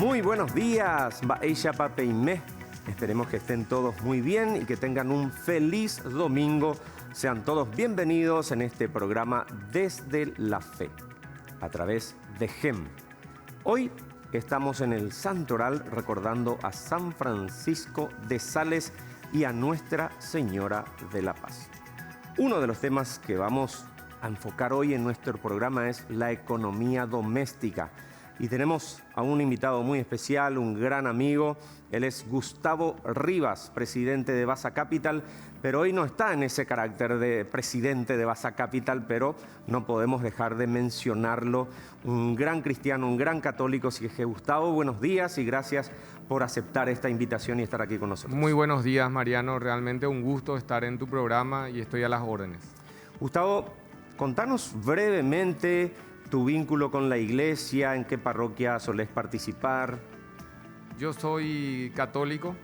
Muy buenos días, Baeisha Papeimé. Esperemos que estén todos muy bien y que tengan un feliz domingo. Sean todos bienvenidos en este programa Desde la Fe, a través de GEM. Hoy estamos en el Santoral recordando a San Francisco de Sales y a Nuestra Señora de la Paz. Uno de los temas que vamos a enfocar hoy en nuestro programa es la economía doméstica. Y tenemos a un invitado muy especial, un gran amigo. Él es Gustavo Rivas, presidente de Vasa Capital, pero hoy no está en ese carácter de presidente de Vasa Capital, pero no podemos dejar de mencionarlo. Un gran cristiano, un gran católico. Así que Gustavo, buenos días y gracias por aceptar esta invitación y estar aquí con nosotros. Muy buenos días, Mariano. Realmente un gusto estar en tu programa y estoy a las órdenes. Gustavo, contanos brevemente tu vínculo con la iglesia, en qué parroquia solés participar. Yo soy católico,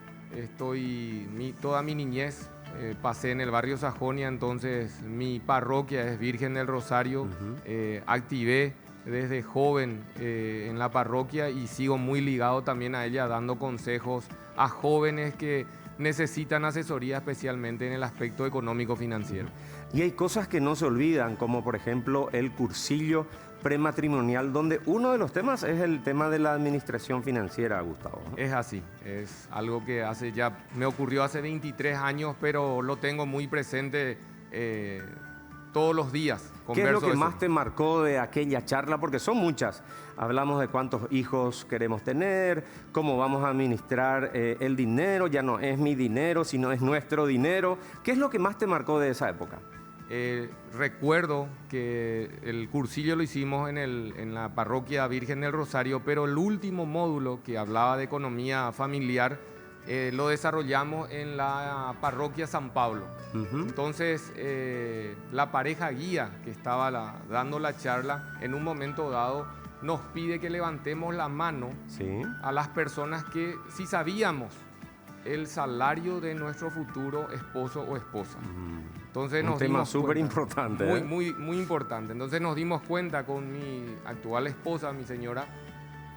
toda mi niñez pasé en el barrio Sajonia, entonces mi parroquia es Virgen del Rosario. Activé desde joven en la parroquia y sigo muy ligado también a ella, dando consejos a jóvenes que necesitan asesoría, especialmente en el aspecto económico-financiero. Y hay cosas que no se olvidan, como por ejemplo el cursillo prematrimonial, donde uno de los temas es el tema de la administración financiera, Gustavo. Es así, es algo que me ocurrió hace 23 años, pero lo tengo muy presente todos los días. ¿Qué es lo que más te marcó de aquella charla? Porque son muchas. Hablamos de cuántos hijos queremos tener, cómo vamos a administrar el dinero. Ya no es mi dinero, sino es nuestro dinero. ¿Qué es lo que más te marcó de esa época? Recuerdo que el cursillo lo hicimos en la parroquia Virgen del Rosario, pero el último módulo que hablaba de economía familiar lo desarrollamos en la parroquia San Pablo. Entonces, la pareja guía que estaba dando la charla, en un momento dado, nos pide que levantemos la mano a las personas que sí sabíamos el salario de nuestro futuro esposo o esposa. Entonces un tema súper importante. Muy importante. Entonces nos dimos cuenta con mi actual esposa, mi señora,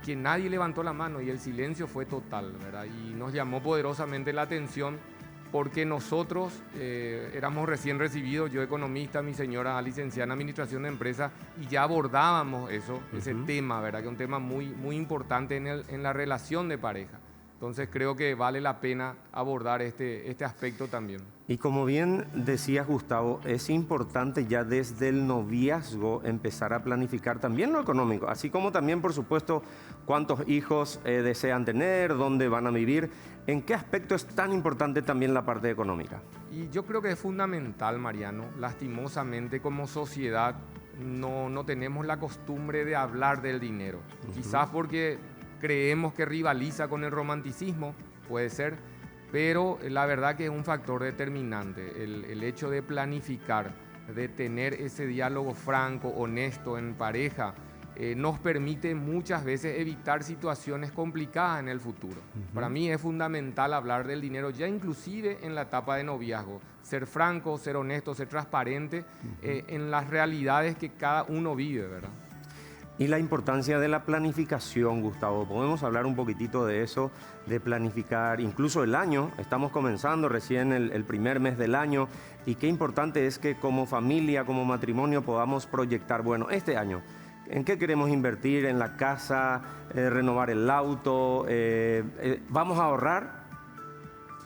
que nadie levantó la mano y el silencio fue total, ¿verdad? Y nos llamó poderosamente la atención porque nosotros éramos recién recibidos, yo economista, mi señora licenciada en Administración de Empresas, y ya abordábamos ese tema, ¿verdad? Que es un tema muy importante en la relación de pareja. Entonces creo que vale la pena abordar este aspecto también. Y como bien decías, Gustavo, es importante ya desde el noviazgo empezar a planificar también lo económico, así como también, por supuesto, cuántos hijos desean tener, dónde van a vivir. ¿En qué aspecto es tan importante también la parte económica? Y yo creo que es fundamental, Mariano. Lastimosamente, como sociedad, no tenemos la costumbre de hablar del dinero. Quizás porque creemos que rivaliza con el romanticismo, puede ser, pero la verdad que es un factor determinante. El hecho de planificar, de tener ese diálogo franco, honesto en pareja, nos permite muchas veces evitar situaciones complicadas en el futuro. Para mí es fundamental hablar del dinero ya inclusive en la etapa de noviazgo. Ser franco, ser honesto, ser transparente en las realidades que cada uno vive, ¿verdad? Y la importancia de la planificación, Gustavo. Podemos hablar un poquitito de eso, de planificar incluso el año. Estamos comenzando recién el primer mes del año y qué importante es que como familia, como matrimonio podamos proyectar, bueno, este año, ¿en qué queremos invertir? ¿En la casa? ¿Renovar el auto? ¿Vamos a ahorrar?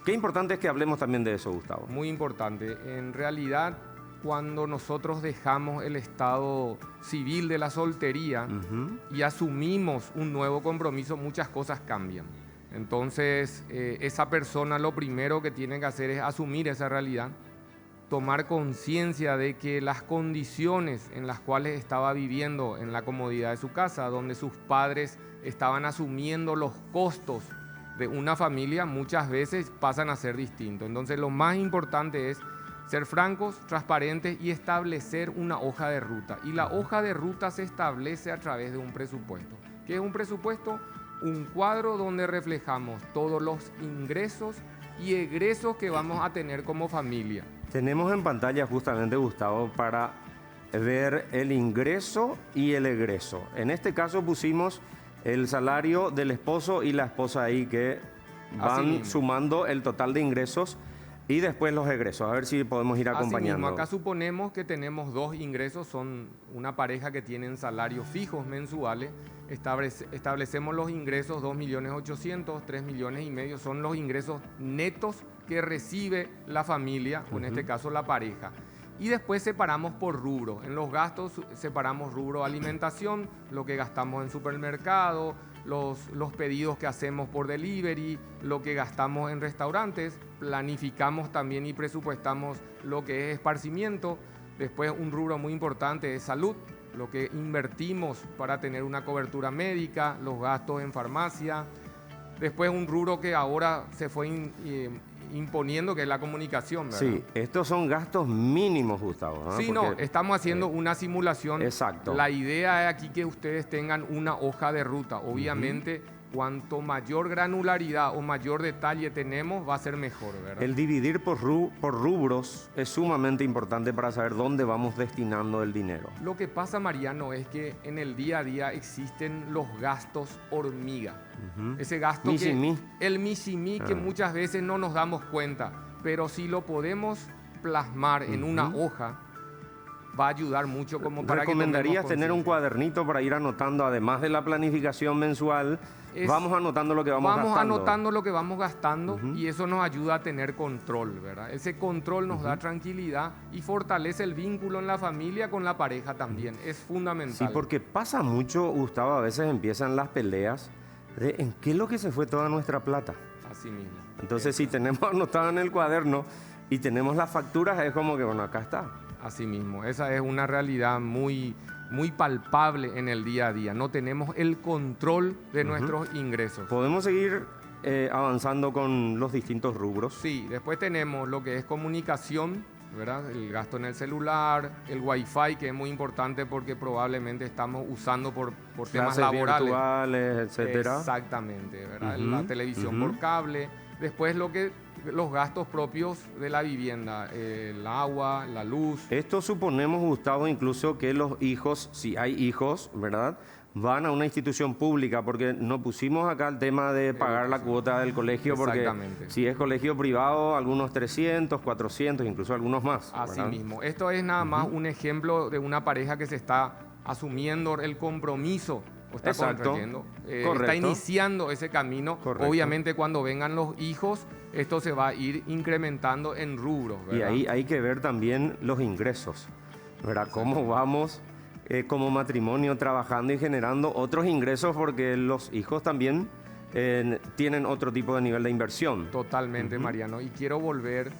Qué importante es que hablemos también de eso, Gustavo. Muy importante. En realidad, cuando nosotros dejamos el estado civil de la soltería y asumimos un nuevo compromiso, muchas cosas cambian. Entonces, esa persona lo primero que tiene que hacer es asumir esa realidad, tomar conciencia de que las condiciones en las cuales estaba viviendo en la comodidad de su casa, donde sus padres estaban asumiendo los costos de una familia, muchas veces pasan a ser distintos. Entonces, lo más importante es ser francos, transparentes y establecer una hoja de ruta. Y la hoja de ruta se establece a través de un presupuesto. ¿Qué es un presupuesto? Un cuadro donde reflejamos todos los ingresos y egresos que vamos a tener como familia. Tenemos en pantalla justamente, Gustavo, para ver el ingreso y el egreso. En este caso pusimos el salario del esposo y la esposa ahí que van sumando el total de ingresos y después los egresos. A ver si podemos ir acompañando. Así mismo, acá suponemos que tenemos dos ingresos, son una pareja que tienen salarios fijos mensuales. Establecemos los ingresos 2.800.000, 3,5 millones, son los ingresos netos que recibe la familia, o en este caso la pareja. Y después separamos por rubro. En los gastos separamos rubro alimentación, lo que gastamos en supermercado, los pedidos que hacemos por delivery, lo que gastamos en restaurantes, planificamos también y presupuestamos lo que es esparcimiento. Después un rubro muy importante es salud, lo que invertimos para tener una cobertura médica, los gastos en farmacia. Después un rubro que ahora se fue imponiendo, que es la comunicación, ¿verdad? Sí, estos son gastos mínimos, Gustavo, ¿no? Sí, porque, no, estamos haciendo una simulación. Exacto. La idea es aquí que ustedes tengan una hoja de ruta. Obviamente, cuanto mayor granularidad o mayor detalle tenemos, va a ser mejor, ¿verdad? El dividir por rubros es sumamente importante para saber dónde vamos destinando el dinero. Lo que pasa, Mariano, es que en el día a día existen los gastos hormiga. Ese gasto el misimí que muchas veces no nos damos cuenta, pero si lo podemos plasmar en una hoja, va a ayudar mucho como para que ¿Recomendarías tener un cuadernito para ir anotando, además de la planificación mensual? Vamos anotando lo que vamos gastando. Vamos anotando lo que vamos gastando y eso nos ayuda a tener control, ¿verdad? Ese control nos da tranquilidad y fortalece el vínculo en la familia con la pareja también. Es fundamental. Sí, porque pasa mucho, Gustavo, a veces empiezan las peleas de en qué es lo que se fue toda nuestra plata. Así mismo. Entonces, si tenemos anotado en el cuaderno y tenemos las facturas, es como que, bueno, acá está. Así mismo, esa es una realidad muy palpable en el día a día. No tenemos el control de nuestros ingresos. ¿Podemos seguir avanzando con los distintos rubros? Sí, después tenemos lo que es comunicación, ¿verdad? El gasto en el celular, el Wi-Fi, que es muy importante porque probablemente estamos usando por temas laborales. Virtuales, etcétera. Exactamente, ¿verdad? La televisión por cable. Después los gastos propios de la vivienda, el agua, la luz. Esto suponemos, Gustavo, incluso que los hijos, si hay hijos, ¿verdad?, van a una institución pública, porque no pusimos acá el tema de pagar la cuota del colegio, porque si es colegio privado, algunos 300, 400, incluso algunos más. Así mismo. Esto es nada más un ejemplo de una pareja que se está asumiendo el compromiso. Está iniciando ese camino. Correcto. Obviamente cuando vengan los hijos, esto se va a ir incrementando en rubros, ¿verdad? Y ahí hay que ver también los ingresos, ¿verdad? Cómo vamos como matrimonio trabajando y generando otros ingresos, porque los hijos también tienen otro tipo de nivel de inversión. Totalmente, Mariano. Y quiero volver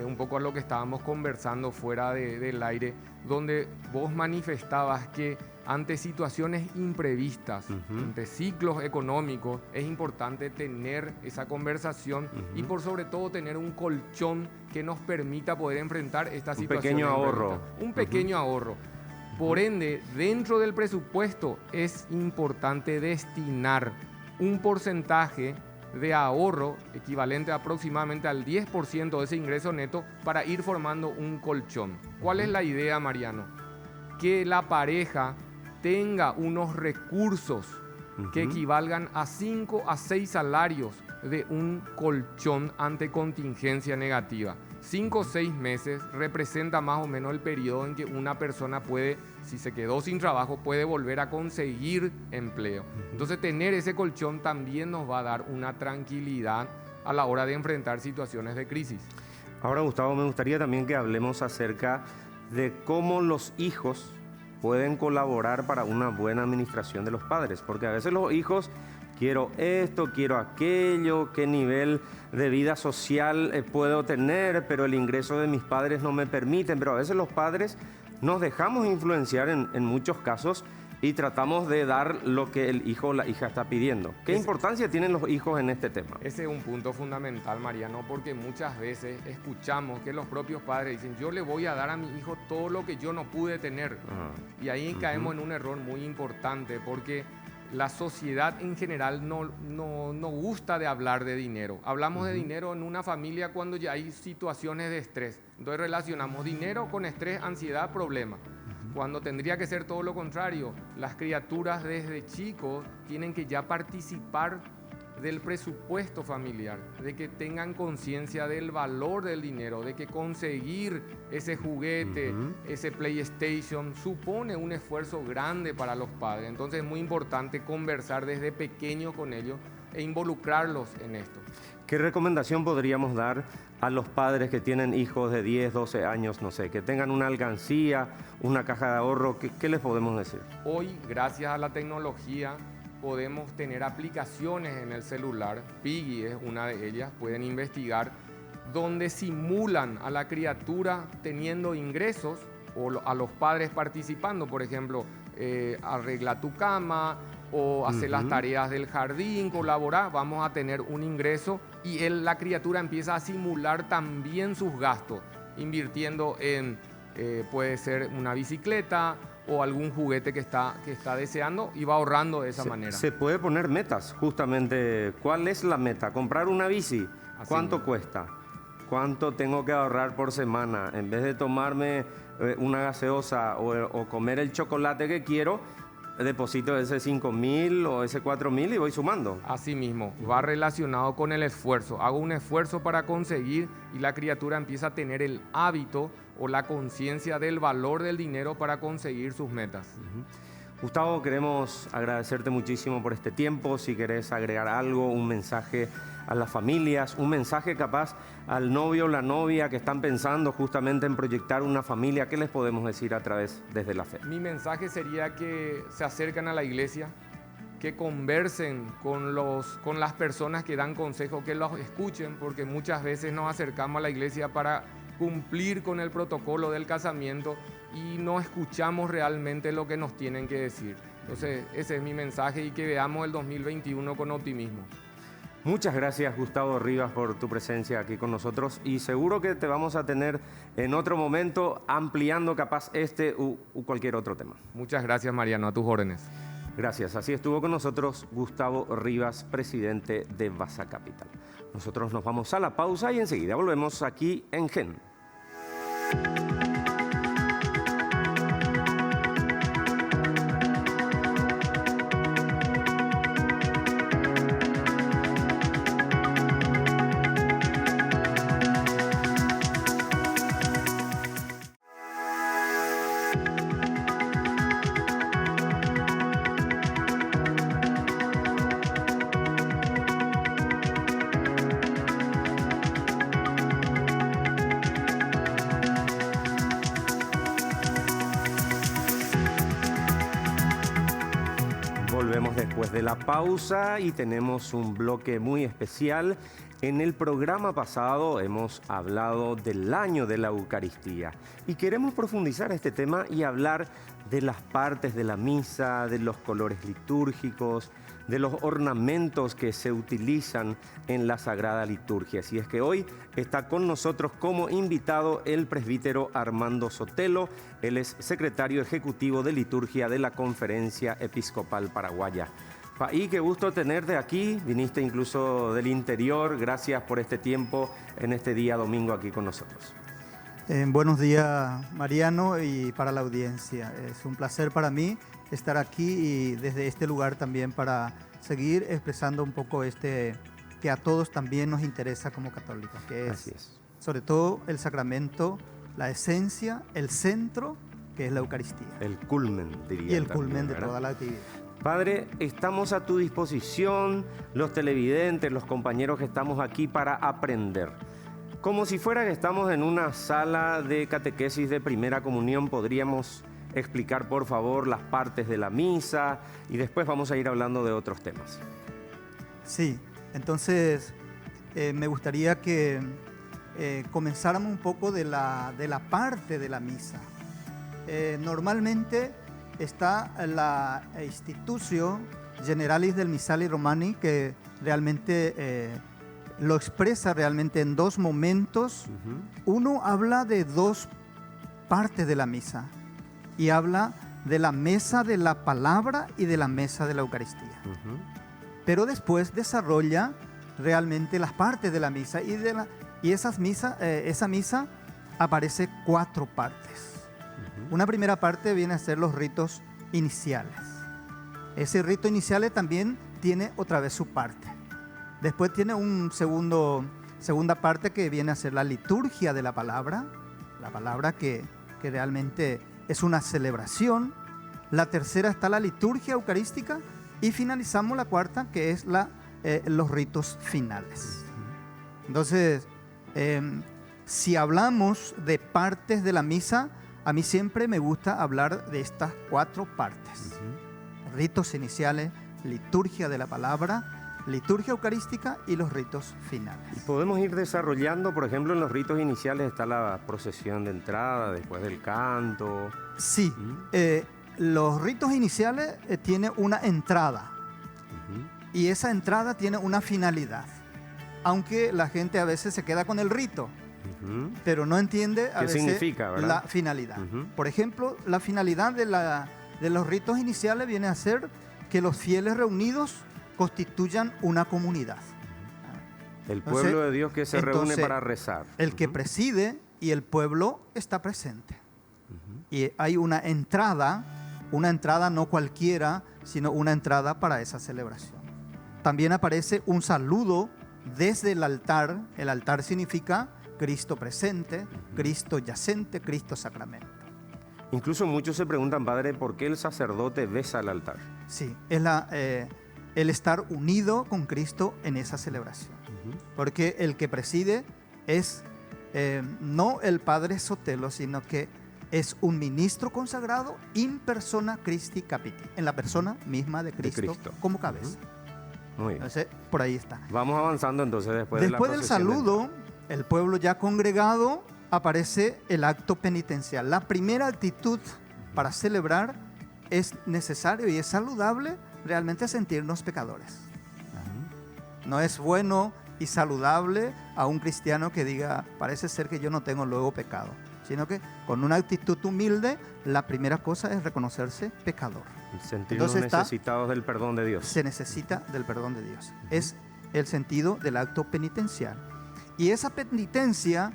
un poco a lo que estábamos conversando fuera del aire, donde vos manifestabas que ante situaciones imprevistas, ante ciclos económicos, es importante tener esa conversación y por sobre todo tener un colchón que nos permita poder enfrentar esta situación. Un pequeño ahorro. Por ende, dentro del presupuesto es importante destinar un porcentaje de ahorro equivalente aproximadamente al 10% de ese ingreso neto para ir formando un colchón. ¿Cuál es la idea, Mariano? Que la pareja tenga unos recursos que equivalgan a 5 a 6 salarios de un colchón ante contingencia negativa. 5 o 6 meses representa más o menos el periodo en que una persona puede, si se quedó sin trabajo, puede volver a conseguir empleo. Entonces, tener ese colchón también nos va a dar una tranquilidad a la hora de enfrentar situaciones de crisis. Ahora, Gustavo, me gustaría también que hablemos acerca de cómo los hijos pueden colaborar para una buena administración de los padres, porque a veces los hijos, quiero esto, quiero aquello, qué nivel de vida social puedo tener, pero el ingreso de mis padres no me permiten. Pero a veces los padres nos dejamos influenciar en muchos casos y tratamos de dar lo que el hijo o la hija está pidiendo. ¿Qué importancia tienen los hijos en este tema? Ese es un punto fundamental, Mariano, porque muchas veces escuchamos que los propios padres dicen, yo le voy a dar a mi hijo todo lo que yo no pude tener. Y ahí caemos en un error muy importante, porque la sociedad en general no gusta de hablar de dinero. Hablamos de dinero en una familia cuando ya hay situaciones de estrés. Entonces relacionamos dinero con estrés, ansiedad, problema. cuando tendría que ser todo lo contrario. Las criaturas desde chicos tienen que ya participar del presupuesto familiar, de que tengan conciencia del valor del dinero, de que conseguir ese juguete, ese PlayStation, supone un esfuerzo grande para los padres. Entonces es muy importante conversar desde pequeños con ellos e involucrarlos en esto. ¿Qué recomendación podríamos dar a los padres que tienen hijos de 10, 12 años, no sé, que tengan una alcancía, una caja de ahorro? ¿Qué les podemos decir? Hoy, gracias a la tecnología, podemos tener aplicaciones en el celular, Piggy es una de ellas, pueden investigar, donde simulan a la criatura teniendo ingresos o a los padres participando, por ejemplo, arregla tu cama o hacer las tareas del jardín, colaborar, vamos a tener un ingreso y la criatura empieza a simular también sus gastos, invirtiendo en, puede ser una bicicleta, o algún juguete que está deseando y va ahorrando de esa manera. Se puede poner metas, justamente. ¿Cuál es la meta? ¿Comprar una bici? ¿Cuánto cuesta? ¿Cuánto tengo que ahorrar por semana? En vez de tomarme una gaseosa o comer el chocolate que quiero, deposito ese 5.000 o ese 4.000 y voy sumando. Así mismo, va relacionado con el esfuerzo. Hago un esfuerzo para conseguir y la criatura empieza a tener el hábito o la conciencia del valor del dinero para conseguir sus metas. Gustavo, queremos agradecerte muchísimo por este tiempo. Si querés agregar algo, un mensaje a las familias, un mensaje capaz al novio o la novia que están pensando justamente en proyectar una familia, ¿qué les podemos decir a través desde la fe? Mi mensaje sería que se acerquen a la iglesia, que conversen con las personas que dan consejo, que los escuchen, porque muchas veces nos acercamos a la iglesia para cumplir con el protocolo del casamiento y no escuchamos realmente lo que nos tienen que decir. Entonces, ese es mi mensaje y que veamos el 2021 con optimismo. Muchas gracias, Gustavo Rivas, por tu presencia aquí con nosotros y seguro que te vamos a tener en otro momento ampliando capaz este u cualquier otro tema. Muchas gracias, Mariano, a tus órdenes. Gracias. Así estuvo con nosotros Gustavo Rivas, presidente de Vasa Capital. Nosotros nos vamos a la pausa y enseguida volvemos aquí en GEN. Volvemos después de la pausa y tenemos un bloque muy especial. En el programa pasado hemos hablado del año de la Eucaristía y queremos profundizar este tema y hablar de las partes de la misa, de los colores litúrgicos, de los ornamentos que se utilizan en la Sagrada Liturgia. Así es que hoy está con nosotros como invitado el presbítero Armando Sotelo. Él es secretario ejecutivo de liturgia de la Conferencia Episcopal Paraguaya. Paí, qué gusto tenerte aquí. Viniste incluso del interior. Gracias por este tiempo en este día domingo aquí con nosotros. Buenos días, Mariano, y para la audiencia. Es un placer para mí estar aquí y desde este lugar también para seguir expresando un poco que a todos también nos interesa como católicos, que es sobre todo el sacramento, la esencia, el centro, que es la Eucaristía. El culmen, diría. Y el culmen de toda la actividad. Padre, estamos a tu disposición, los televidentes, los compañeros que estamos aquí para aprender. Como si fuera que estamos en una sala de catequesis de primera comunión, podríamos explicar, por favor, las partes de la misa y después vamos a ir hablando de otros temas. Sí, entonces me gustaría que comenzáramos un poco de la parte de la misa. Normalmente está la Institutio Generalis del Missali Romani, que realmente lo expresa realmente en dos momentos. Uno habla de dos partes de la misa y habla de la mesa de la palabra y de la mesa de la Eucaristía. Pero después desarrolla realmente las partes de la misa y esa misa aparece 4 partes. Una primera parte viene a ser los ritos iniciales. Ese rito inicial también tiene otra vez su parte. Después tiene segunda parte que viene a ser la liturgia de la palabra que realmente es una celebración. La tercera está la liturgia eucarística y finalizamos la cuarta, que es los ritos finales. Entonces, si hablamos de partes de la misa, a mí siempre me gusta hablar de estas 4 partes. Ritos iniciales, liturgia de la palabra, liturgia eucarística y los ritos finales. Y podemos ir desarrollando, por ejemplo, en los ritos iniciales está la procesión de entrada, después del canto. Sí, los ritos iniciales tienen una entrada y esa entrada tiene una finalidad. Aunque la gente a veces se queda con el rito, pero no entiende a veces significa, ¿verdad? La finalidad. Por ejemplo, la finalidad de los ritos iniciales viene a ser que los fieles reunidos constituyan una comunidad. El pueblo de Dios que se reúne para rezar. El que preside y el pueblo está presente. Y hay una entrada no cualquiera, sino una entrada para esa celebración. También aparece un saludo desde el altar. El altar significa Cristo presente, Cristo yacente, Cristo sacramento. Incluso muchos se preguntan, padre, ¿por qué el sacerdote besa el altar? Sí, es el estar unido con Cristo en esa celebración. Porque el que preside es no el Padre Sotelo, sino que es un ministro consagrado in persona Christi Capiti, en la persona misma de Cristo. Como cabeza. Muy bien. Entonces, por ahí está. Vamos avanzando entonces después del saludo, el pueblo ya congregado, aparece el acto penitencial. La primera actitud para celebrar es necesario y es saludable realmente sentirnos pecadores. No es bueno y saludable a un cristiano que diga, parece ser que yo no tengo luego pecado, sino que con una actitud humilde, la primera cosa es reconocerse pecador. Sentirnos necesitados del perdón de Dios. Se necesita del perdón de Dios. Es el sentido del acto penitencial. Y esa penitencia,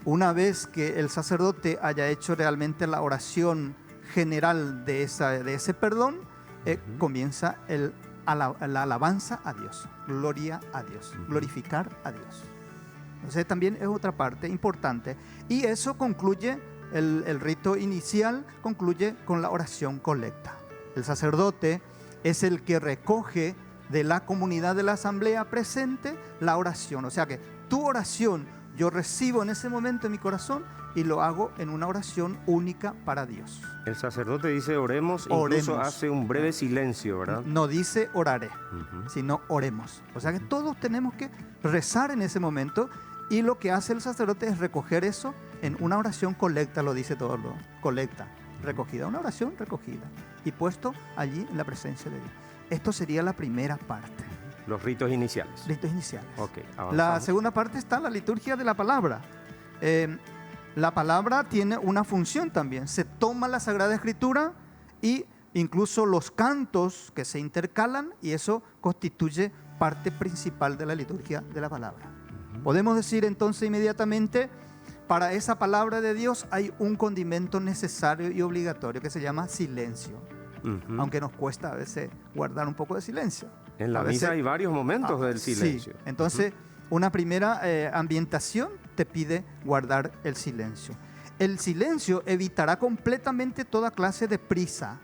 una vez que el sacerdote haya hecho realmente la oración general de ese perdón, comienza la alabanza a Dios, gloria a Dios, glorificar a Dios. Entonces también es otra parte importante. Y eso concluye, el rito inicial concluye con la oración colecta. El sacerdote es el que recoge de la comunidad de la asamblea presente la oración. O sea que tu oración yo recibo en ese momento en mi corazón y lo hago en una oración única para Dios. El sacerdote dice oremos, incluso hace un breve silencio, ¿verdad? No dice oraré, sino oremos. O sea que todos tenemos que rezar en ese momento y lo que hace el sacerdote es recoger eso en una oración colecta, lo dice todo, colecta, recogida, una oración recogida y puesto allí en la presencia de Dios. Esto sería la primera parte. Los ritos iniciales. Ritos iniciales. Okay, la segunda parte está la liturgia de la palabra. La palabra tiene una función también. Se toma la Sagrada Escritura y incluso los cantos que se intercalan y eso constituye parte principal de la liturgia de la palabra. Podemos decir entonces inmediatamente, para esa palabra de Dios hay un condimento necesario y obligatorio que se llama silencio. Aunque nos cuesta a veces guardar un poco de silencio. En la misa hay varios momentos del silencio. Sí. Entonces, una primera ambientación te pide guardar el silencio. El silencio evitará completamente toda clase de prisa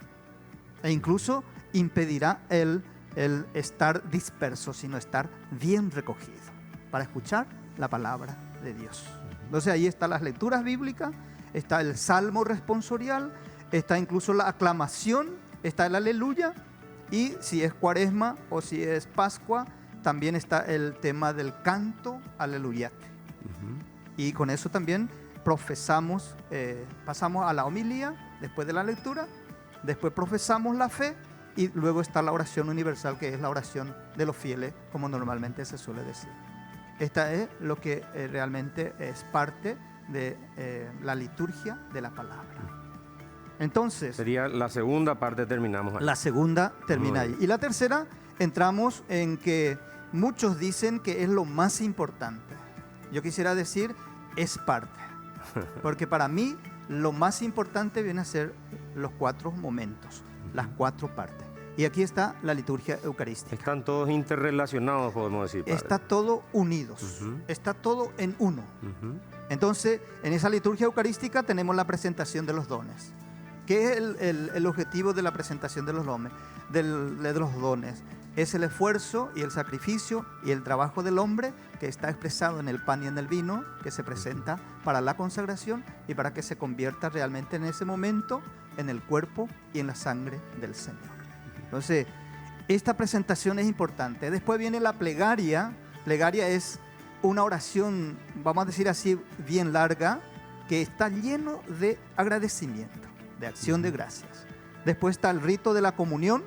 e incluso impedirá el estar disperso, sino estar bien recogido para escuchar la palabra de Dios. Entonces ahí están las lecturas bíblicas, está el salmo responsorial, está incluso la aclamación, está el aleluya, y si es cuaresma o si es pascua, también está el tema del canto aleluyate. Y con eso también profesamos, pasamos a la homilía después de la lectura, después profesamos la fe y luego está la oración universal, que es la oración de los fieles, como normalmente se suele decir. Esta es lo que realmente es parte de la liturgia de la palabra. Entonces, sería la segunda parte, terminamos ahí. La segunda termina ahí. Y la tercera, entramos en que muchos dicen que es lo más importante. Yo quisiera decir, es parte. Porque para mí, lo más importante viene a ser los 4 momentos, las 4 partes. Y aquí está la liturgia eucarística. Están todos interrelacionados, podemos decir, padre. Está todo unidos, está todo en uno. Entonces, en esa liturgia eucarística tenemos la presentación de los dones. ¿Qué es el objetivo de la presentación de los dones? Es el esfuerzo y el sacrificio y el trabajo del hombre que está expresado en el pan y en el vino, que se presenta para la consagración y para que se convierta realmente en ese momento en el cuerpo y en la sangre del Señor. Entonces, esta presentación es importante. Después viene la plegaria. Plegaria es una oración, vamos a decir así, bien larga, que está lleno de agradecimiento, de acción de gracias. Después está el rito de la comunión,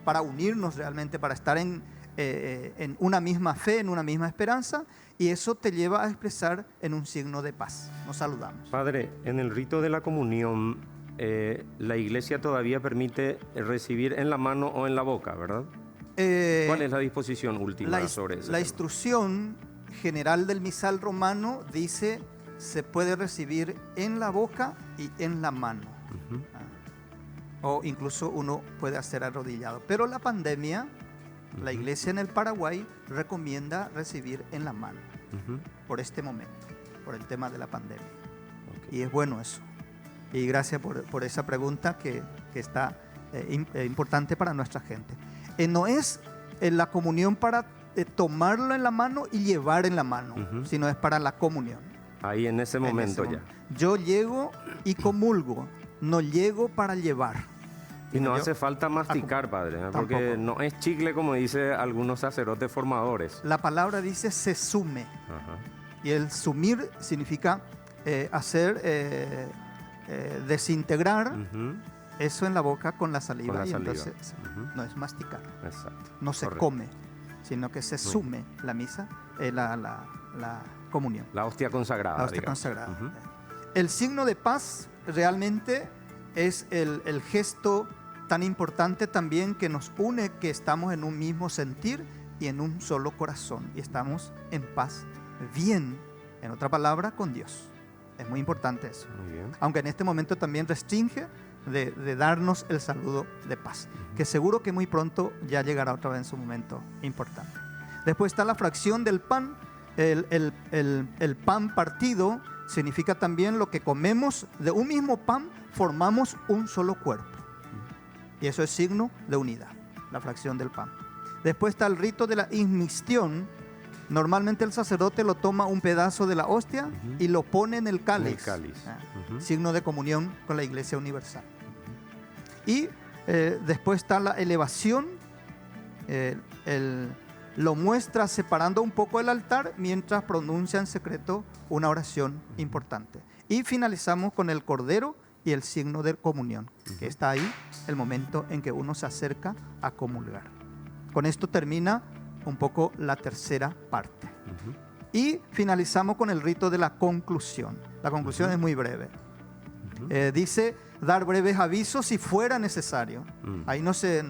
para unirnos realmente, para estar en una misma fe, en una misma esperanza, y eso te lleva a expresar en un signo de paz. Nos saludamos. Padre, en el rito de la comunión, la Iglesia todavía permite recibir en la mano o en la boca, ¿verdad? ¿Cuál es la disposición última sobre eso? La instrucción general del misal romano dice se puede recibir en la boca y en la mano. O incluso uno puede hacer arrodillado. Pero la pandemia, la Iglesia en el Paraguay recomienda recibir en la mano por este momento, por el tema de la pandemia. Y es bueno eso. Y gracias por esa pregunta que está importante para nuestra gente. No es la comunión para tomarlo en la mano y llevar en la mano, sino es para la comunión. Ahí en ese momento ya. Yo llego y comulgo, no llego para llevar. Y no hace falta masticar, padre, porque no es chicle como dice algunos sacerdotes formadores. La palabra dice se sume. Y el sumir significa hacer... desintegrar eso en la boca con la saliva. Entonces no es masticar. Exacto. No se come, sino que se sume la misa, la comunión. La hostia consagrada. La hostia consagrada. El signo de paz realmente es el gesto tan importante también que nos une, que estamos en un mismo sentir y en un solo corazón. Y estamos en paz, bien, en otra palabra, con Dios. Es muy importante eso. Muy bien. Aunque en este momento también restringe de darnos el saludo de paz, que seguro que muy pronto ya llegará otra vez en su momento importante. Después está la fracción del pan. El pan partido significa también lo que comemos. De un mismo pan formamos un solo cuerpo. Y eso es signo de unidad, la fracción del pan. Después está el rito de la inmistión. Normalmente el sacerdote lo toma un pedazo de la hostia y lo pone en el cáliz. Signo de comunión con la Iglesia Universal. Y después está la elevación. Lo muestra separando un poco el altar mientras pronuncia en secreto una oración importante. Y finalizamos con el cordero y el signo de comunión, que está ahí el momento en que uno se acerca a comulgar. Con esto termina un poco la tercera parte. Y finalizamos con el rito de la conclusión. La conclusión es muy breve. Dice dar breves avisos si fuera necesario. Ahí no se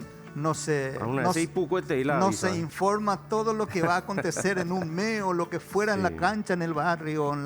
informa todo lo que va a acontecer en un mes o lo que fuera en la cancha, en el barrio, en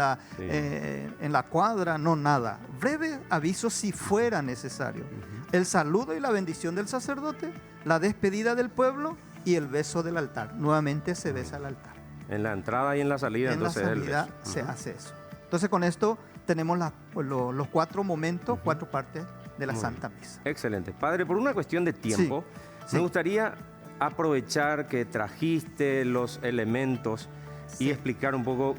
la cuadra, no, nada. Breve aviso si fuera necesario. El saludo y la bendición del sacerdote, la despedida del pueblo y el beso del altar. Nuevamente se besa el altar. En la entrada y en la salida. En la salida se hace eso. Entonces con esto tenemos los 4 momentos, 4 partes de la Santa Misa. Excelente. Padre, por una cuestión de tiempo, me gustaría aprovechar que trajiste los elementos y explicar un poco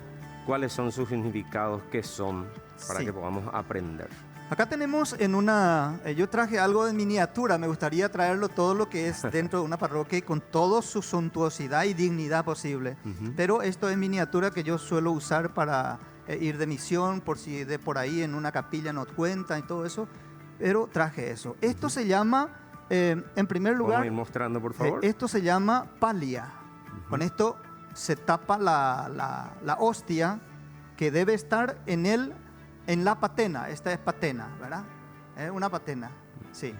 cuáles son sus significados, qué son, para que podamos aprender. Acá tenemos yo traje algo de miniatura, me gustaría traerlo todo lo que es dentro de una parroquia y con toda su suntuosidad y dignidad posible. Pero esto es miniatura que yo suelo usar para ir de misión, por si de por ahí en una capilla nos cuentan y todo eso. Pero traje eso. Esto se llama, en primer lugar... ¿Puedo ir mostrando, por favor? Esto se llama palia. Con esto se tapa la hostia que debe estar en la patena. Esta es patena, ¿verdad? Una patena, sí.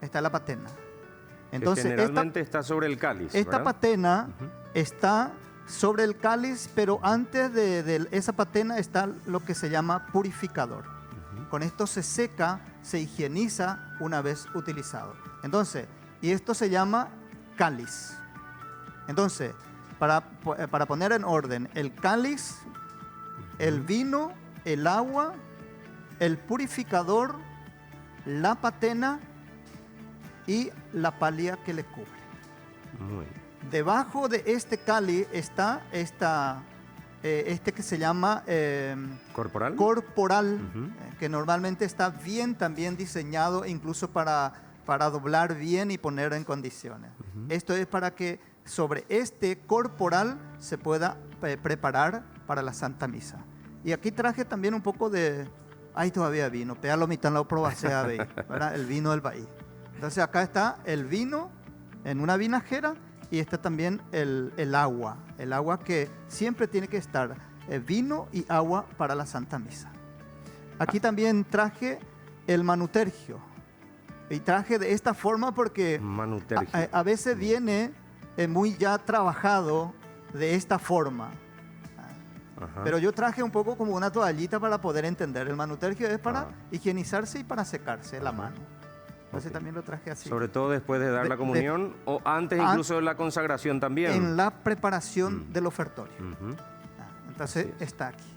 Esta es la patena. Entonces, generalmente está sobre el cáliz, esta ¿verdad? patena está sobre el cáliz, pero antes de esa patena está lo que se llama purificador. Con esto se seca, se higieniza una vez utilizado. Entonces, y esto se llama cáliz. Entonces, para poner en orden, el cáliz, el vino, el agua, el purificador, la patena y la palia que le cubre. Muy bien. Debajo de este cáliz está este que se llama ¿Corporal? corporal, que normalmente está bien también diseñado incluso para doblar bien y poner en condiciones. Esto es para que sobre este corporal se pueda preparar para la Santa Misa. Y aquí traje también un poco de... Ahí todavía vino, pero lo mitad lo probase a ver, ¿verdad? El vino del país. Entonces acá está el vino en una vinajera y está también el agua que siempre tiene que estar, vino y agua para la Santa Misa. Aquí también traje el manutergio y traje de esta forma porque a veces viene muy ya trabajado de esta forma. Pero yo traje un poco como una toallita para poder entender. El manutergio es para higienizarse y para secarse la mano. Entonces también lo traje así. Sobre todo después de dar la comunión o antes incluso de la consagración también. En la preparación del ofertorio. Entonces está aquí.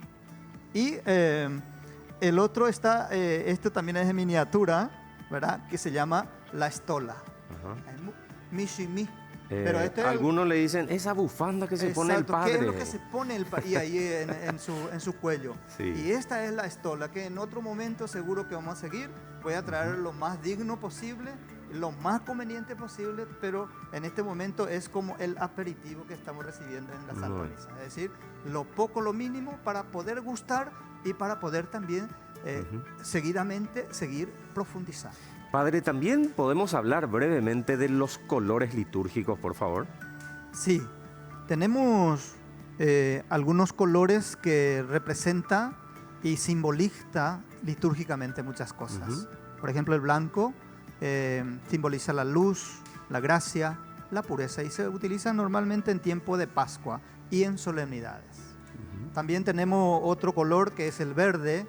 Y el otro está, esto también es de miniatura, ¿verdad? Que se llama la estola. Mishimi. Pero algunos le dicen, esa bufanda que se pone el padre. ¿Qué es lo que se pone el padre ahí en su cuello? Sí. Y esta es la estola, que en otro momento seguro que vamos a seguir. Voy a traer lo más digno posible, lo más conveniente posible, pero en este momento es como el aperitivo que estamos recibiendo en la Santa Misa. Es decir, lo poco, lo mínimo para poder gustar y para poder también seguidamente seguir profundizando. Padre, ¿también podemos hablar brevemente de los colores litúrgicos, por favor? Sí, tenemos algunos colores que representan y simboliza litúrgicamente muchas cosas. Por ejemplo, el blanco simboliza la luz, la gracia, la pureza y se utiliza normalmente en tiempo de Pascua y en solemnidades. También tenemos otro color que es el verde.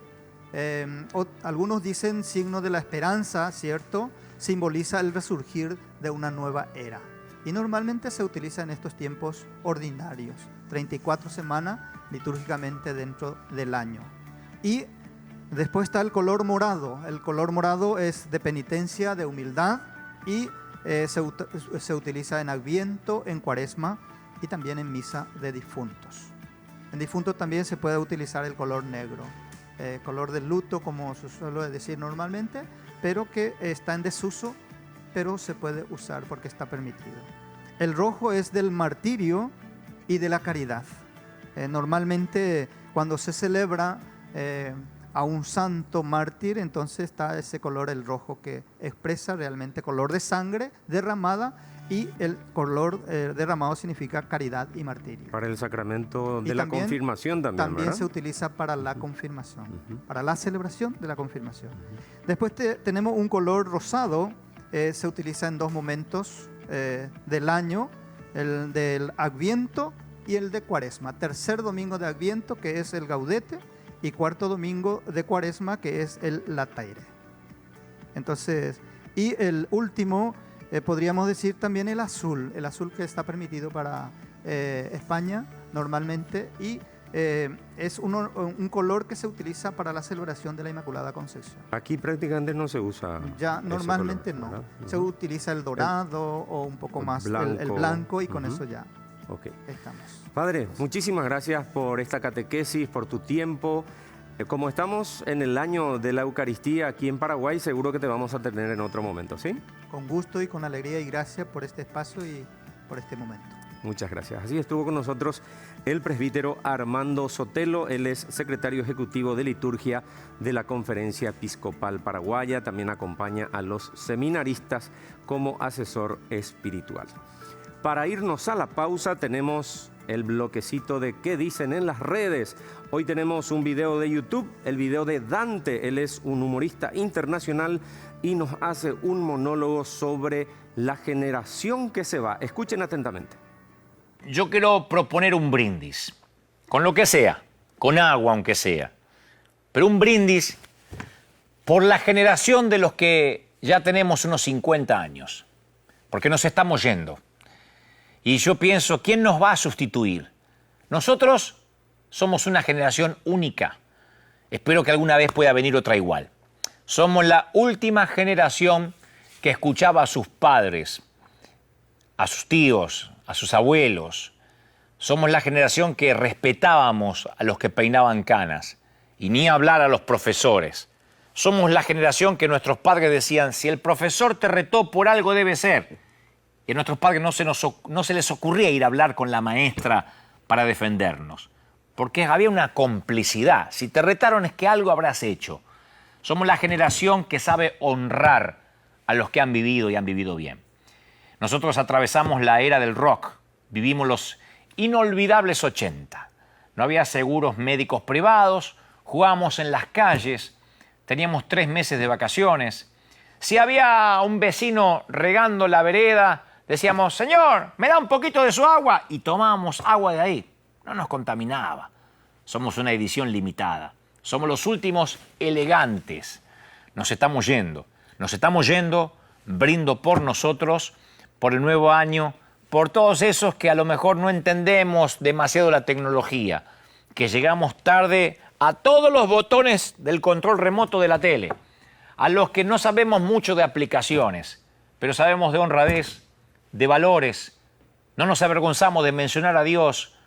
Algunos dicen signo de la esperanza, ¿cierto? Simboliza el resurgir de una nueva era. Y normalmente se utiliza en estos tiempos ordinarios, 34 semanas litúrgicamente dentro del año. Y después está el color morado. El color morado es de penitencia, de humildad y se utiliza en Adviento, en Cuaresma y también en misa de difuntos. En difuntos también se puede utilizar el color negro. Color del luto, como se suele decir normalmente, pero que está en desuso, pero se puede usar porque está permitido. El rojo es del martirio y de la caridad. Normalmente cuando se celebra a un santo mártir, entonces está ese color, el rojo, que expresa realmente color de sangre derramada, y el color derramado significa caridad y martirio. Para el sacramento de la confirmación también, ¿verdad? Se utiliza para la confirmación, para la celebración de la confirmación. Después tenemos un color rosado, se utiliza en dos momentos del año, el del Adviento y el de Cuaresma. Tercer domingo de Adviento, que es el Gaudete, y cuarto domingo de Cuaresma, que es el Lataire. Entonces, y el último, podríamos decir también el azul que está permitido para España normalmente, y es un color que se utiliza para la celebración de la Inmaculada Concepción. Aquí prácticamente no se usa. Ya normalmente color, no. Se utiliza el dorado o un poco más el blanco, y con eso ya estamos. Padre, muchísimas gracias por esta catequesis, por tu tiempo. Como estamos en el año de la Eucaristía aquí en Paraguay, seguro que te vamos a tener en otro momento, ¿sí? Con gusto y con alegría y gracias por este espacio y por este momento. Muchas gracias. Así estuvo con nosotros el presbítero Armando Sotelo. Él es secretario ejecutivo de liturgia de la Conferencia Episcopal Paraguaya. También acompaña a los seminaristas como asesor espiritual. Para irnos a la pausa tenemos el bloquecito de qué dicen en las redes. Hoy tenemos un video de YouTube, el video de Dante. Él es un humorista internacional y nos hace un monólogo sobre la generación que se va. Escuchen atentamente. Yo quiero proponer un brindis, con lo que sea, con agua aunque sea, pero un brindis por la generación de los que ya tenemos unos 50 años, porque nos estamos yendo. Y yo pienso, ¿quién nos va a sustituir? Nosotros somos una generación única. Espero que alguna vez pueda venir otra igual. Somos la última generación que escuchaba a sus padres, a sus tíos, a sus abuelos. Somos la generación que respetábamos a los que peinaban canas, y ni hablar a los profesores. Somos la generación que nuestros padres decían, si el profesor te retó por algo debe ser. Y a nuestros padres no se les ocurría ir a hablar con la maestra para defendernos, porque había una complicidad. Si te retaron es que algo habrás hecho. Somos la generación que sabe honrar a los que han vivido y han vivido bien. Nosotros atravesamos la era del rock, vivimos los inolvidables 80. No había seguros médicos privados, jugábamos en las calles, teníamos 3 meses de vacaciones. Si había un vecino regando la vereda, decíamos, señor, ¿me da un poquito de su agua? Y tomábamos agua de ahí. No nos contaminaba. Somos una edición limitada. Somos los últimos elegantes. Nos estamos yendo. Nos estamos yendo, brindo por nosotros, por el nuevo año, por todos esos que a lo mejor no entendemos demasiado la tecnología, que llegamos tarde a todos los botones del control remoto de la tele, a los que no sabemos mucho de aplicaciones, pero sabemos de honradez, de valores, no nos avergonzamos de mencionar a Dios,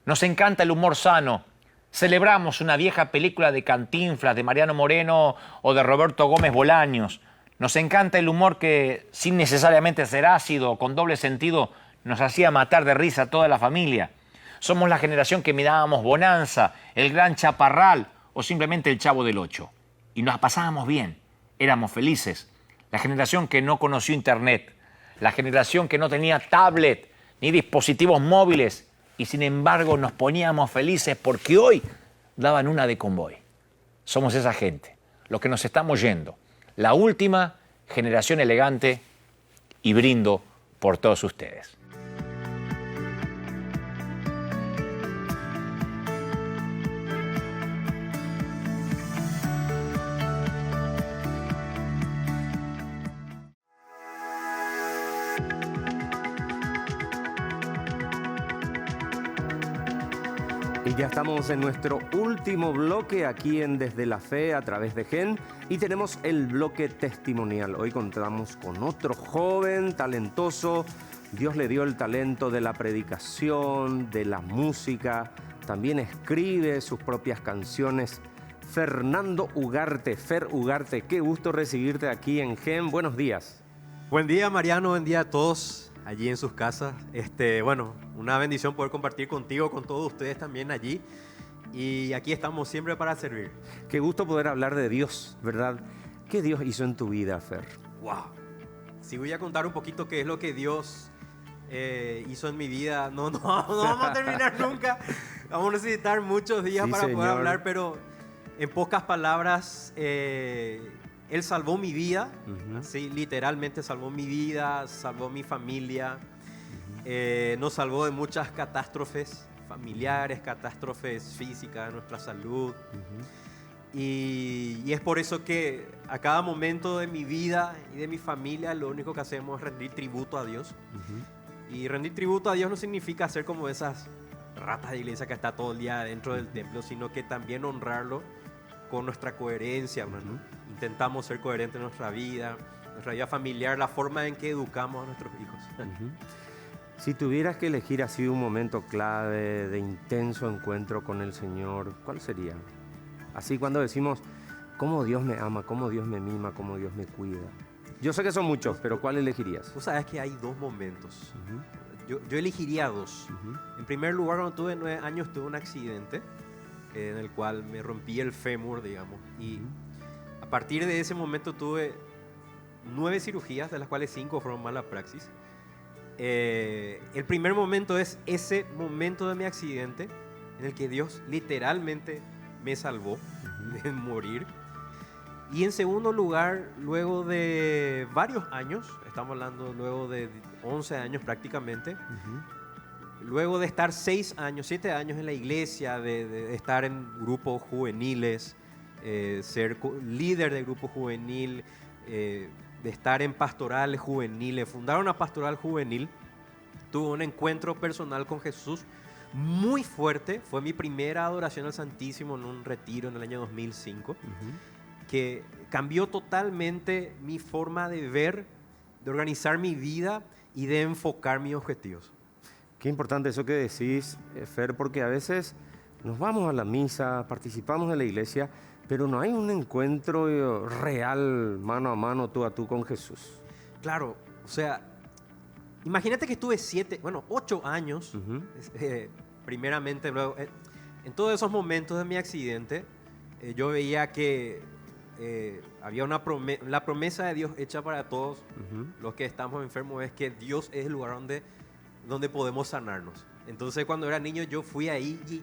nos encanta el humor sano, celebramos una vieja película de Cantinflas, de Mariano Moreno o de Roberto Gómez Bolaños, nos encanta el humor que, sin necesariamente ser ácido o con doble sentido, nos hacía matar de risa a toda la familia. Somos la generación que mirábamos Bonanza, El Gran Chaparral o simplemente El Chavo del Ocho. Y nos pasábamos bien, éramos felices. La generación que no conoció Internet, la generación que no tenía tablet ni dispositivos móviles y sin embargo nos poníamos felices porque hoy daban una de convoy. Somos esa gente, los que nos estamos yendo. La última generación elegante y brindo por todos ustedes. Y ya estamos en nuestro último bloque aquí en Desde la Fe a través de GEN y tenemos el bloque testimonial. Hoy contamos con otro joven talentoso. Dios le dio el talento de la predicación, de la música. También escribe sus propias canciones. Fernando Ugarte, Fer Ugarte, qué gusto recibirte aquí en GEN. Buenos días. Buen día, Mariano. Buen día a todos allí en sus casas. Bueno, una bendición poder compartir contigo, con todos ustedes también allí. Y aquí estamos siempre para servir. Qué gusto poder hablar de Dios, ¿verdad? ¿Qué Dios hizo en tu vida, Fer? ¡Wow! Si voy a contar un poquito qué es lo que Dios hizo en mi vida, no vamos a terminar nunca. Vamos a necesitar muchos días para poder hablar, pero en pocas palabras, Él salvó mi vida, así, literalmente salvó mi vida, salvó mi familia, nos salvó de muchas catástrofes familiares, catástrofes físicas, de nuestra salud. Y es por eso que a cada momento de mi vida y de mi familia lo único que hacemos es rendir tributo a Dios. Y rendir tributo a Dios no significa ser como esas ratas de iglesia que está todo el día dentro del templo, sino que también honrarlo con nuestra coherencia, hermano. Intentamos ser coherentes en nuestra vida familiar, la forma en que educamos a nuestros hijos. Si tuvieras que elegir así un momento clave de intenso encuentro con el Señor, ¿cuál sería? Así cuando decimos, cómo Dios me ama, cómo Dios me mima, cómo Dios me cuida. Yo sé que son muchos, pero ¿cuál elegirías? Tú sabes que hay 2 momentos. Yo elegiría 2. En primer lugar, cuando tuve 9 años, tuve un accidente en el cual me rompí el fémur, digamos. Y a partir de ese momento tuve 9 cirugías, de las cuales 5 fueron mala praxis. El primer momento es ese momento de mi accidente en el que Dios literalmente me salvó de morir. Y en segundo lugar, luego de varios años, estamos hablando luego de 11 años prácticamente, luego de estar 7 años en la iglesia, de estar en grupos juveniles, ser líder de grupo juvenil, de estar en pastorales juveniles, fundar una pastoral juvenil. Tuve un encuentro personal con Jesús muy fuerte. Fue mi primera adoración al Santísimo en un retiro en el año 2005, que cambió totalmente mi forma de ver, de organizar mi vida y de enfocar mis objetivos. Qué importante eso que decís, Fer, porque a veces nos vamos a la misa, participamos de la iglesia, pero no hay un encuentro real, mano a mano, tú a tú con Jesús. Claro, o sea, imagínate que estuve 8 años, primeramente, luego, en todos esos momentos de mi accidente, yo veía que había la promesa de Dios hecha para todos los que estamos enfermos, es que Dios es el lugar donde podemos sanarnos. Entonces, cuando era niño, yo fui ahí y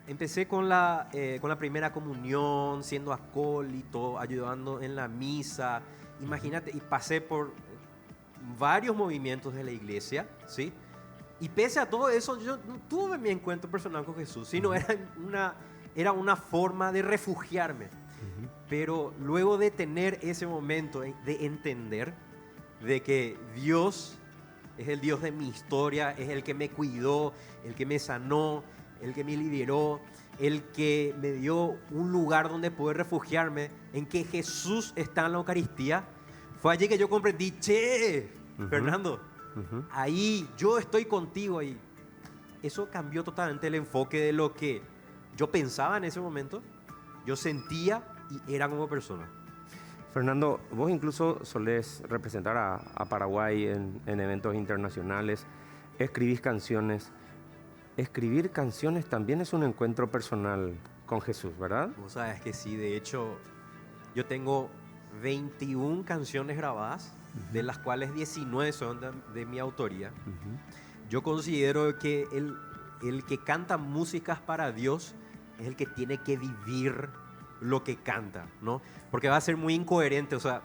empecé con la primera comunión, siendo acólito, ayudando en la misa. Imagínate, y pasé por varios movimientos de la iglesia, ¿sí? Y pese a todo eso, yo no tuve mi encuentro personal con Jesús, sino era una forma de refugiarme. Pero luego de tener ese momento, de entender de que Dios es el Dios de mi historia, es el que me cuidó, el que me sanó, el que me liberó, el que me dio un lugar donde poder refugiarme, en que Jesús está en la Eucaristía, fue allí que yo comprendí, Fernando, ahí yo estoy contigo ahí. Eso cambió totalmente el enfoque de lo que yo pensaba en ese momento, yo sentía y era como persona. Fernando, vos incluso solés representar a Paraguay en eventos internacionales, escribís canciones. Escribir canciones también es un encuentro personal con Jesús, ¿verdad? Vos sabés que sí, de hecho, yo tengo 21 canciones grabadas, de las cuales 19 son de mi autoría. Yo considero que el que canta músicas para Dios es el que tiene que vivir lo que canta, ¿no? Porque va a ser muy incoherente, o sea,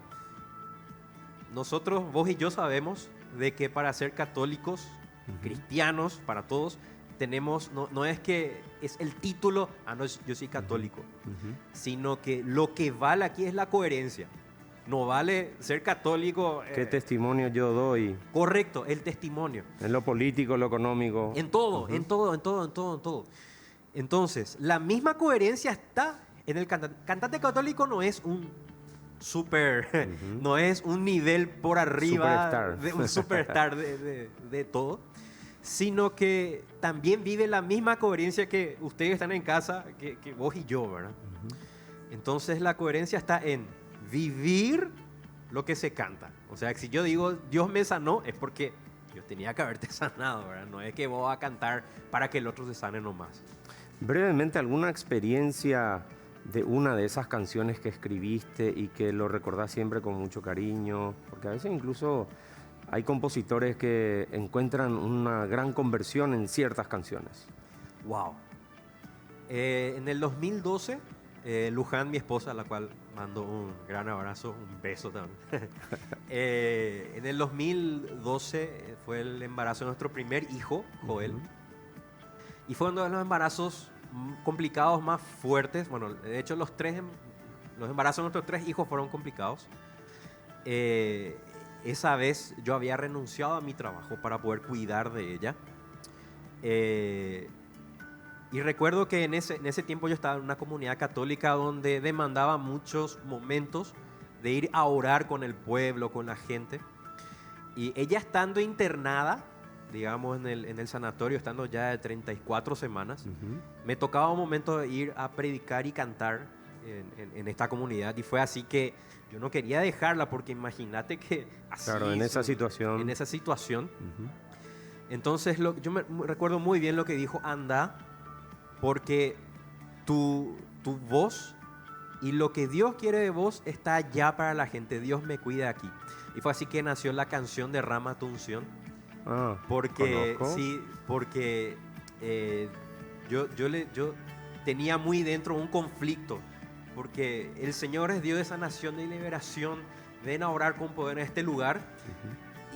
nosotros, vos y yo sabemos de que para ser católicos, cristianos, para todos, tenemos, no es que es el título, no, yo soy católico, sino que lo que vale aquí es la coherencia. No vale ser católico. ¿Qué testimonio yo doy? Correcto, el testimonio. En lo político, lo económico. En todo, en todo. Entonces, la misma coherencia está en el cantante. Cantante católico no es un no es un nivel por arriba, superstar. De un superstar de todo, sino que también vive la misma coherencia que ustedes están en casa, que vos y yo, ¿verdad? Entonces, la coherencia está en vivir lo que se canta. O sea, si yo digo Dios me sanó, es porque Dios tenía que haberte sanado, ¿verdad? No es que vos vas a cantar para que el otro se sane nomás. Brevemente, ¿alguna experiencia de una de esas canciones que escribiste y que lo recordás siempre con mucho cariño? Porque a veces incluso hay compositores que encuentran una gran conversión en ciertas canciones. Wow. En el 2012, Luján, mi esposa, a la cual mando un gran abrazo, un beso también. En el 2012 fue el embarazo de nuestro primer hijo, Joel. Y fue uno de los embarazos complicados más fuertes. Bueno, de hecho los embarazos de nuestros 3 hijos fueron complicados. Esa vez yo había renunciado a mi trabajo para poder cuidar de ella. Y recuerdo que en ese tiempo yo estaba en una comunidad católica donde demandaba muchos momentos de ir a orar con el pueblo, con la gente. Y ella estando internada, digamos en el sanatorio, estando ya de 34 semanas, me tocaba un momento de ir a predicar y cantar en esta comunidad. Y fue así que yo no quería dejarla, porque imagínate que así... Claro, en esa situación. En esa situación. Entonces yo me recuerdo muy bien lo que dijo: anda, porque tu voz y lo que Dios quiere de vos está allá para la gente. Dios me cuida aquí. Y fue así que nació la canción Derrama tu unción. Porque conozco. sí, porque yo tenía muy dentro un conflicto, porque el Señor es Dios de sanación y liberación. Ven a orar con poder en este lugar.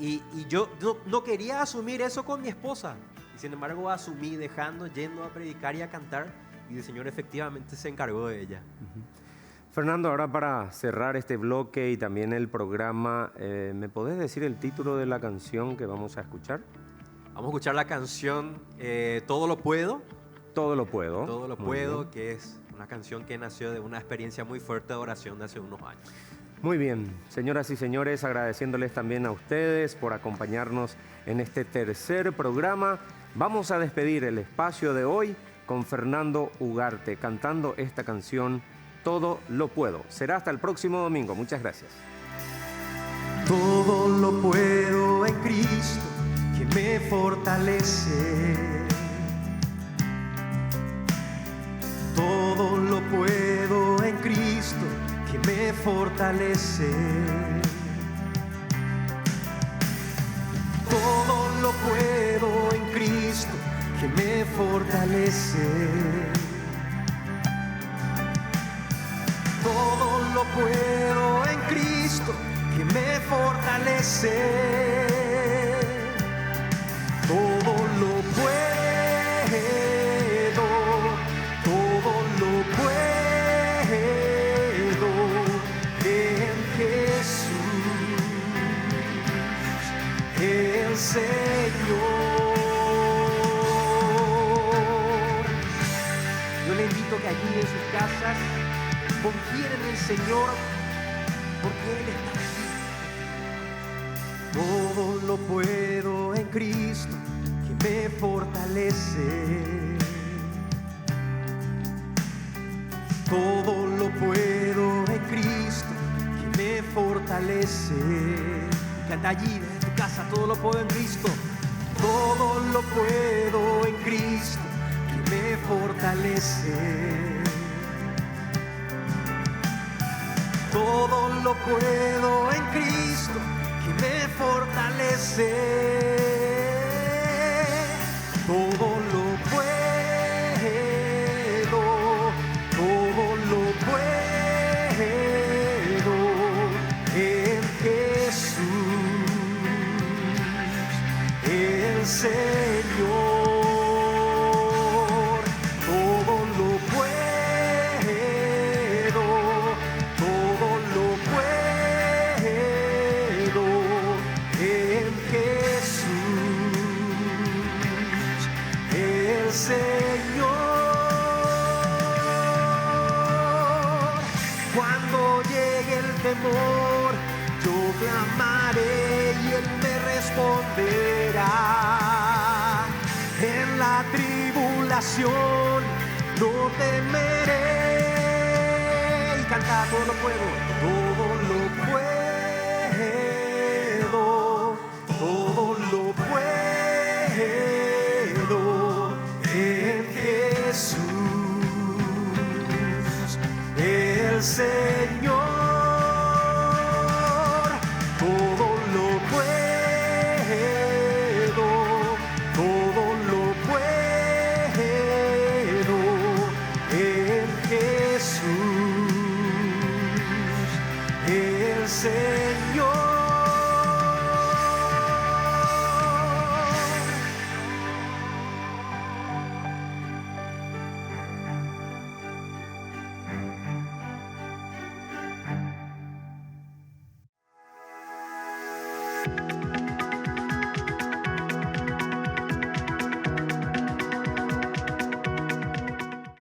Y yo no quería asumir eso con mi esposa. Y sin embargo asumí, yendo a predicar y a cantar. Y el Señor efectivamente se encargó de ella. Fernando, ahora para cerrar este bloque y también el programa, ¿me podés decir el título de la canción que vamos a escuchar? Vamos a escuchar la canción Todo lo puedo. Todo lo puedo. Todo lo Muy puedo, bien. que es una canción que nació de una experiencia muy fuerte de oración de hace unos años. Muy bien, señoras y señores, agradeciéndoles también a ustedes por acompañarnos en este tercer programa. Vamos a despedir el espacio de hoy con Fernando Ugarte cantando esta canción Todo lo puedo. Será hasta el próximo domingo. Muchas gracias. Todo lo puedo en Cristo que me fortalece. Todo lo puedo en Cristo que me fortalece. Todo lo puedo en Cristo que me fortalece. Todo lo puedo en Cristo que me fortalece. Todo lo puedo, todo lo puedo en Jesús, el Señor. Yo le invito a que allí en sus casas confíen en el Señor, porque Él está aquí. Todo lo puedo en Cristo que me fortalece. Todo lo puedo en Cristo que me fortalece. Canta allí en tu casa, todo lo puedo en Cristo. Todo lo puedo en Cristo que me fortalece. Todo lo puedo en Cristo que me fortalece. Todo lo puedo, todo lo puedo en Jesús, el Señor. Todo lo puedo, todo lo puedo en Jesús, el Señor. Cuando llegue el temor, yo clamaré y Él me responderá. En la tribulación no temeré. Y cantar todo lo puedo, todo lo puedo, todo lo puedo en Jesús, el Señor. Todo lo puedo, todo lo puedo en Jesús, el Señor.